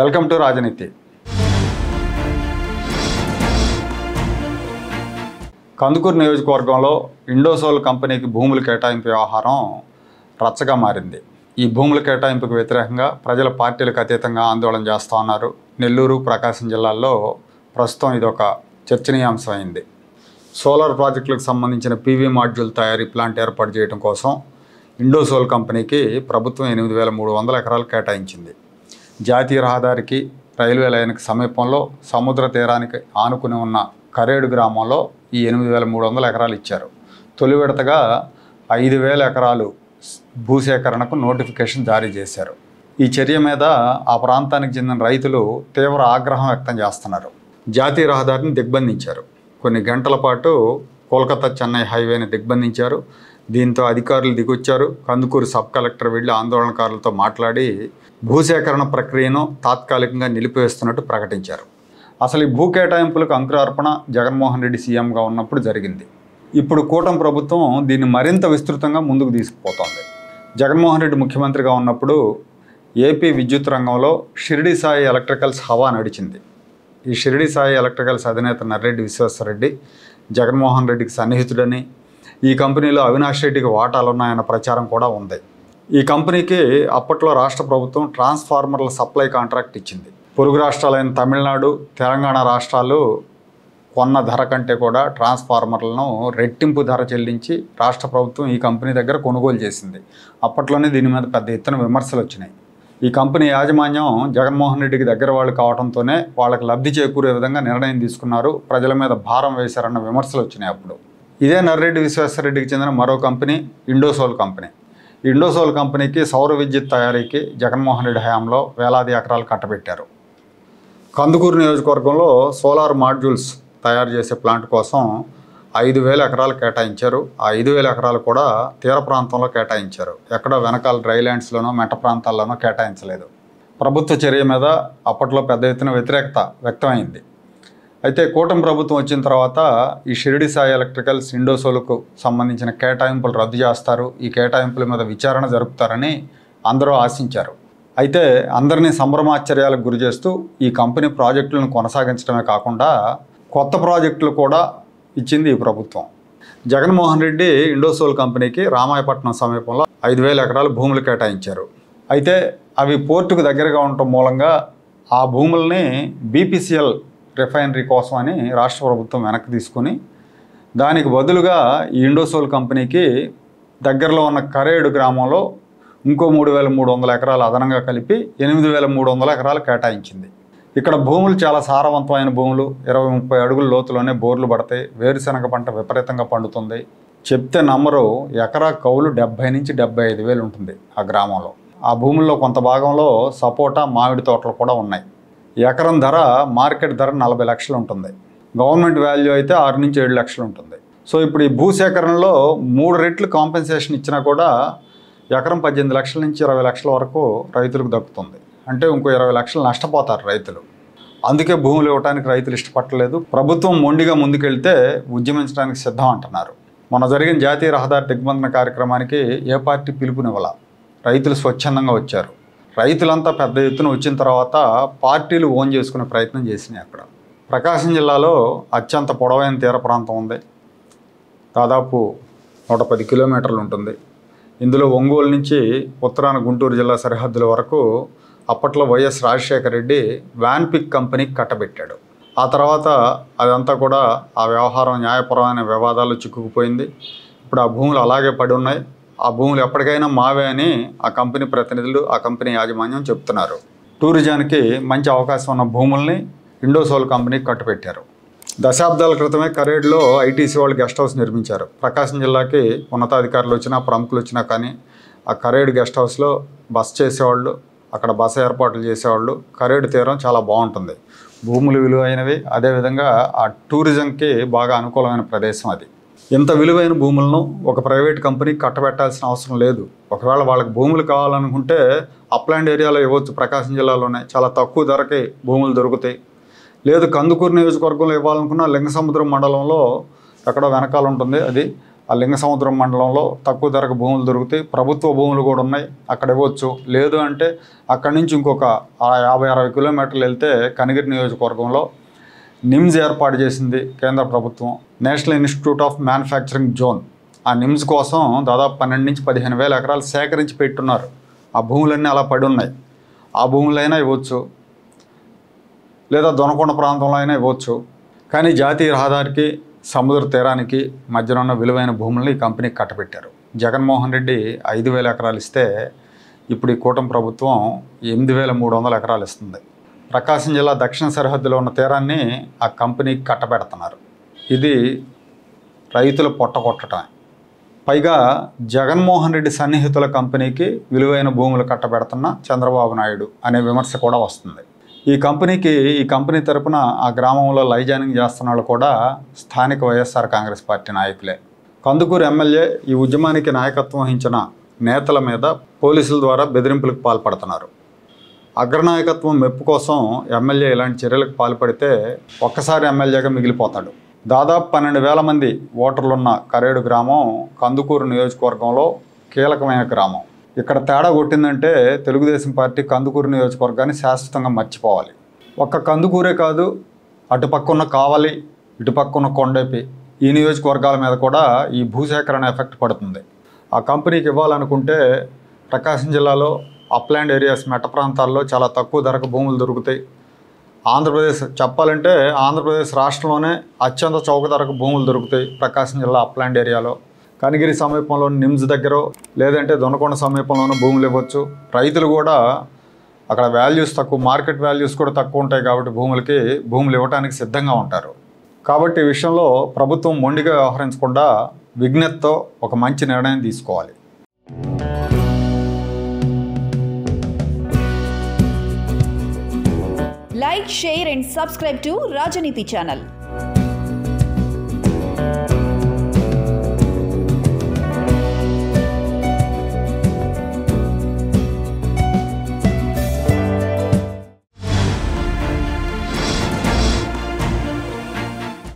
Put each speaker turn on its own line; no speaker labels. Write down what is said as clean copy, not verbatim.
Welcome to రాజనీతి. కందుకూరు నియోజకవర్గంలో ఇండోసోల్ కంపెనీకి భూముల కేటాయింపు వ్యవహారం రచ్చగా మారింది. ఈ భూముల కేటాయింపుకు వ్యతిరేకంగా ప్రజల పార్టీలకు అతీతంగా ఆందోళన చేస్తూ ఉన్నారు. నెల్లూరు, ప్రకాశం జిల్లాల్లో ప్రస్తుతం ఇదొక చర్చనీయాంశమైంది. సోలార్ ప్రాజెక్టులకు సంబంధించిన పీవీ మాడ్యూల్ తయారీ ప్లాంట్ ఏర్పాటు చేయడం కోసం ఇండోసోల్ కంపెనీకి ప్రభుత్వం 8,300 ఎకరాలు కేటాయించింది. జాతీయ రహదారికి, రైల్వే లైన్కి సమీపంలో సముద్ర తీరానికి ఆనుకుని ఉన్న కరేడు గ్రామంలో ఈ 8,300 ఎకరాలు ఇచ్చారు. తొలి విడతగా 5,000 ఎకరాలు భూసేకరణకు నోటిఫికేషన్ జారీ చేశారు. ఈ చర్య మీద ఆ ప్రాంతానికి చెందిన రైతులు తీవ్ర ఆగ్రహం వ్యక్తం చేస్తున్నారు. జాతీయ రహదారిని దిగ్బంధించారు. కొన్ని గంటల పాటు కోల్కతా చెన్నై హైవేని దిగ్బంధించారు. దీంతో అధికారులు దిగొచ్చారు. కందుకూరు సబ్ కలెక్టర్ వెళ్ళి ఆందోళనకారులతో మాట్లాడి భూసేకరణ ప్రక్రియను తాత్కాలికంగా నిలిపివేస్తున్నట్టు ప్రకటించారు. అసలు ఈ భూ కేటాయింపులకు అంకురార్పణ జగన్మోహన్ రెడ్డి సీఎంగా ఉన్నప్పుడు జరిగింది. ఇప్పుడు కూటమి ప్రభుత్వం దీన్ని మరింత విస్తృతంగా ముందుకు తీసుకుపోతోంది. జగన్మోహన్ రెడ్డి ముఖ్యమంత్రిగా ఉన్నప్పుడు ఏపీ విద్యుత్ రంగంలో షిరిడి సాయి ఎలక్ట్రికల్స్ హవా నడిచింది. ఈ షిరిడి సాయి ఎలక్ట్రికల్స్ అధినేత నర్రెడ్డి విశ్వేశ్వరరెడ్డి జగన్మోహన్ రెడ్డికి సన్నిహితుడని, ఈ కంపెనీలో అవినాష్ రెడ్డికి వాటాలున్నాయన్న ప్రచారం కూడా ఉంది. ఈ కంపెనీకి అప్పట్లో రాష్ట్ర ప్రభుత్వం ట్రాన్స్ఫార్మర్ల సప్లై కాంట్రాక్ట్ ఇచ్చింది. పొరుగు రాష్ట్రాలైన తమిళనాడు, తెలంగాణ రాష్ట్రాలు కొన్న ధర కంటే కూడా ట్రాన్స్ఫార్మర్లను రెట్టింపు ధర చెల్లించి రాష్ట్ర ప్రభుత్వం ఈ కంపెనీ దగ్గర కొనుగోలు చేసింది. అప్పట్లోనే దీని మీద పెద్ద ఎత్తున విమర్శలు వచ్చినాయి. ఈ కంపెనీ యాజమాన్యం జగన్మోహన్ రెడ్డికి దగ్గర వాళ్ళు కావడంతోనే వాళ్ళకి లబ్ధి చేకూరే విధంగా నిర్ణయం తీసుకున్నారు, ప్రజల మీద భారం వేశారన్న విమర్శలు వచ్చినాయి. అప్పుడు ఇదే నర్రెడ్డి విశ్వేశ్వరరెడ్డికి చెందిన మరో కంపెనీ ఇండోసోల్ కంపెనీ. ఇండోసోల్ కంపెనీకి సౌర విద్యుత్ తయారీకి జగన్మోహన్ రెడ్డి హయాంలో వేలాది ఎకరాలు కట్టబెట్టారు. కందుకూరు నియోజకవర్గంలో సోలార్ మాడ్యూల్స్ తయారు చేసే ప్లాంట్ కోసం 5,000 ఎకరాలు కేటాయించారు. ఆ 5,000 ఎకరాలు కూడా తీర ప్రాంతంలో కేటాయించారు. ఎక్కడో వెనకాల డ్రైల్యాండ్స్లోనో మెట్ట ప్రాంతాల్లోనో కేటాయించలేదు. ప్రభుత్వ చర్య మీద అప్పట్లో పెద్ద ఎత్తున వ్యతిరేకత వ్యక్తమైంది. అయితే కూటమి ప్రభుత్వం వచ్చిన తర్వాత ఈ షిరిడి సాయి ఎలక్ట్రికల్స్ ఇండోసోల్కు సంబంధించిన కేటాయింపులు రద్దు చేస్తారు, ఈ కేటాయింపుల మీద విచారణ జరుపుతారని అందరూ ఆశించారు. అయితే అందరినీ సంభ్రమాశ్చర్యాలకు గురి చేస్తూ ఈ కంపెనీ ప్రాజెక్టులను కొనసాగించడమే కాకుండా కొత్త ప్రాజెక్టులు కూడా ఇచ్చింది ఈ ప్రభుత్వం. జగన్మోహన్ రెడ్డి ఇండోసోల్ కంపెనీకి రామాయపట్నం సమీపంలో 5,000 ఎకరాలు భూములు కేటాయించారు. అయితే అవి పోర్టుకు దగ్గరగా ఉండటం మూలంగా ఆ భూముల్ని బీపీసీఎల్ రిఫైనరీ కోసం అని రాష్ట్ర ప్రభుత్వం వెనక్కి తీసుకుని దానికి బదులుగా ఈ ఇండోసోల్ కంపెనీకి దగ్గరలో ఉన్న కరేడు గ్రామంలో ఇంకో 3,300 ఎకరాలు అదనంగా కలిపి 8,300 ఎకరాలు కేటాయించింది. ఇక్కడ భూములు చాలా సారవంతమైన భూములు, 20-30 అడుగుల లోతులోనే బోర్లు పడతాయి. వేరుశనగ పంట విపరీతంగా పండుతుంది. చెప్తే నమ్మరు, ఎకరా కౌలు 70,000 నుంచి 75,000 ఉంటుంది ఆ గ్రామంలో. ఆ భూముల్లో కొంత భాగంలో సపోటా, మామిడి తోటలు కూడా ఉన్నాయి. ఎకరం ధర మార్కెట్ ధర 40 లక్షలు ఉంటుంది. గవర్నమెంట్ వాల్యూ అయితే 6 నుంచి 7 లక్షలు ఉంటుంది. సో ఇప్పుడు ఈ భూసేకరణలో 3 రెట్లు కాంపెన్సేషన్ ఇచ్చినా కూడా ఎకరం 18 లక్షల నుంచి 20 లక్షల వరకు రైతులకు దక్కుతుంది. అంటే ఇంకో 20 లక్షలు నష్టపోతారు రైతులు. అందుకే భూములు ఇవ్వడానికి రైతులు ఇష్టపడలేదు. ప్రభుత్వం మొండిగా ముందుకెళ్తే ఉద్యమించడానికి సిద్ధం అంటున్నారు. మొన్న జరిగిన జాతీయ రహదారి దిగ్బంధన కార్యక్రమానికి ఏ పార్టీ పిలుపునివ్వాల, రైతులు స్వచ్ఛందంగా వచ్చారు. రైతులంతా పెద్ద ఎత్తున వచ్చిన తర్వాత పార్టీలు ఓన్ చేసుకునే ప్రయత్నం చేసినాయి. అక్కడ ప్రకాశం జిల్లాలో అత్యంత పొడవైన తీర ప్రాంతం ఉంది. దాదాపు 110 కిలోమీటర్లు ఉంటుంది. ఇందులో ఒంగోలు నుంచి ఉత్తరాన గుంటూరు జిల్లా సరిహద్దుల వరకు అప్పట్లో వైఎస్ రాజశేఖర రెడ్డి వ్యాన్పిక్ కంపెనీకి కట్టబెట్టాడు. ఆ తర్వాత అదంతా కూడా ఆ వ్యవహారం న్యాయపరమైన వివాదాలు చిక్కుకుపోయింది. ఇప్పుడు ఆ భూములు అలాగే పడి ఉన్నాయి. ఆ భూములు ఎప్పటికైనా మావే అని ఆ కంపెనీ ప్రతినిధులు, ఆ కంపెనీ యాజమాన్యం చెప్తున్నారు. టూరిజానికి మంచి అవకాశం ఉన్న భూముల్ని ఇండోసోల్ కంపెనీకి కట్టుపెట్టారు. దశాబ్దాల క్రితమే కరేడులో ఐటీసీ వాళ్ళు గెస్ట్ హౌస్ నిర్మించారు. ప్రకాశం జిల్లాకి ఉన్నతాధికారులు వచ్చినా, ప్రముఖులు వచ్చినా కానీ ఆ కరేడు గెస్ట్ హౌస్లో బస చేసేవాళ్ళు, అక్కడ బస ఏర్పాట్లు చేసేవాళ్ళు. కరేడు తీరం చాలా బాగుంటుంది, భూములు విలువైనవి, అదేవిధంగా ఆ టూరిజంకి బాగా అనుకూలమైన ప్రదేశం అది. ఇంత విలువైన భూములను ఒక ప్రైవేట్ కంపెనీకి కట్టబెట్టాల్సిన అవసరం లేదు. ఒకవేళ వాళ్ళకి భూములు కావాలనుకుంటే అప్లాండ్ ఏరియాలో ఇవ్వచ్చు. ప్రకాశం జిల్లాలోనే చాలా తక్కువ ధరకి భూములు దొరుకుతాయి. లేదు కందుకూరు నియోజకవర్గంలో ఇవ్వాలనుకున్న లింగసముద్రం మండలంలో ఎక్కడో వెనకాల ఉంటుంది, అది ఆ లింగసముద్రం మండలంలో తక్కువ ధరకు భూములు దొరుకుతాయి, ప్రభుత్వ భూములు కూడా ఉన్నాయి, అక్కడ ఇవ్వచ్చు. లేదు అంటే అక్కడి నుంచి ఇంకొక 50-60 కిలోమీటర్లు వెళ్తే కనిగిరి నియోజకవర్గంలో నిమ్స్ ఏర్పాటు చేసింది కేంద్ర ప్రభుత్వం, national institute of manufacturing zone. ఆ నిమ్స్ కోసం దాదాపు 12 నుంచి 15,000 ఎకరాలు సేకరించి పెట్టున్నారు. ఆ భూములన్నీ అలా పడి ఉన్నాయి. ఆ భూములైనా ఇవ్వచ్చు, లేదా దొనకొండ ప్రాంతంలో అయినా ఇవ్వచ్చు. కానీ జాతీయ రహదారికి సముద్ర తీరానికి మధ్యన ఉన్న విలువైన భూములను ఈ కంపెనీకి కట్టబెట్టారు. జగన్మోహన్ రెడ్డి 5,000 ఎకరాలు ఇస్తే ఇప్పుడు ఈ కూటమి ప్రభుత్వం 8,300 ఎకరాలు ఇస్తుంది. ప్రకాశం జిల్లా దక్షిణ సరిహద్దులో ఉన్న తీరాన్ని ఆ కంపెనీకి కట్టబెడుతున్నారు. ఇది రైతుల పొట్ట కొట్టడమే. పైగా జగన్మోహన్ రెడ్డి సన్నిహితుల కంపెనీకి విలువైన భూములు కట్టబెడుతున్న చంద్రబాబు నాయుడు అనే విమర్శ కూడా వస్తుంది. ఈ కంపెనీ తరపున ఆ గ్రామంలో లైజానింగ్ చేస్తున్న వాళ్ళు కూడా స్థానిక వైఎస్ఆర్ కాంగ్రెస్ పార్టీ నాయకులే. కందుకూరు ఎమ్మెల్యే ఈ ఉద్యమానికి నాయకత్వం వహించిన నేతల మీద పోలీసుల ద్వారా బెదిరింపులకు పాల్పడుతున్నారు. అగ్రనాయకత్వం మెప్పు కోసం ఎమ్మెల్యే ఇలాంటి చర్యలకు పాల్పడితే ఒక్కసారి ఎమ్మెల్యేగా మిగిలిపోతాడు. దాదాపు 12,000 మంది ఓటర్లున్న కరేడు గ్రామం కందుకూరు నియోజకవర్గంలో కీలకమైన గ్రామం. ఇక్కడ తేడా కొట్టిందంటే తెలుగుదేశం పార్టీ కందుకూరు నియోజకవర్గాన్ని శాశ్వతంగా మర్చిపోవాలి. ఒక్క కందుకూరే కాదు, అటుపక్కున్న కావలి, ఇటుపక్కున్న కొండేపి, ఈ నియోజకవర్గాల మీద కూడా ఈ భూసేకరణ ఎఫెక్ట్ పడుతుంది. ఆ కంపెనీకి ఇవ్వాలనుకుంటే ప్రకాశం జిల్లాలో అప్లాండ్ ఏరియాస్, మెట్ట ప్రాంతాల్లో చాలా తక్కువ ధరకు భూములు దొరుకుతాయి. ఆంధ్రప్రదేశ్ రాష్ట్రంలోనే అత్యంత చౌక ధరకు భూములు దొరుకుతాయి ప్రకాశం జిల్లా అప్లాండ్ ఏరియాలో. కనిగిరి సమీపంలో నిమ్స్ దగ్గర, లేదంటే దొనకొండ సమీపంలోనూ భూములు ఇవ్వచ్చు. రైతులు కూడా అక్కడ వాల్యూస్ తక్కువ, మార్కెట్ వాల్యూస్ కూడా తక్కువ ఉంటాయి కాబట్టి భూములు ఇవ్వడానికి సిద్ధంగా ఉంటారు. కాబట్టి ఈ విషయంలో ప్రభుత్వం మొండిగా వ్యవహరించకుండా విజ్ఞతతో ఒక మంచి నిర్ణయం తీసుకోవాలి.
Like, share and subscribe to Rajaniti channel.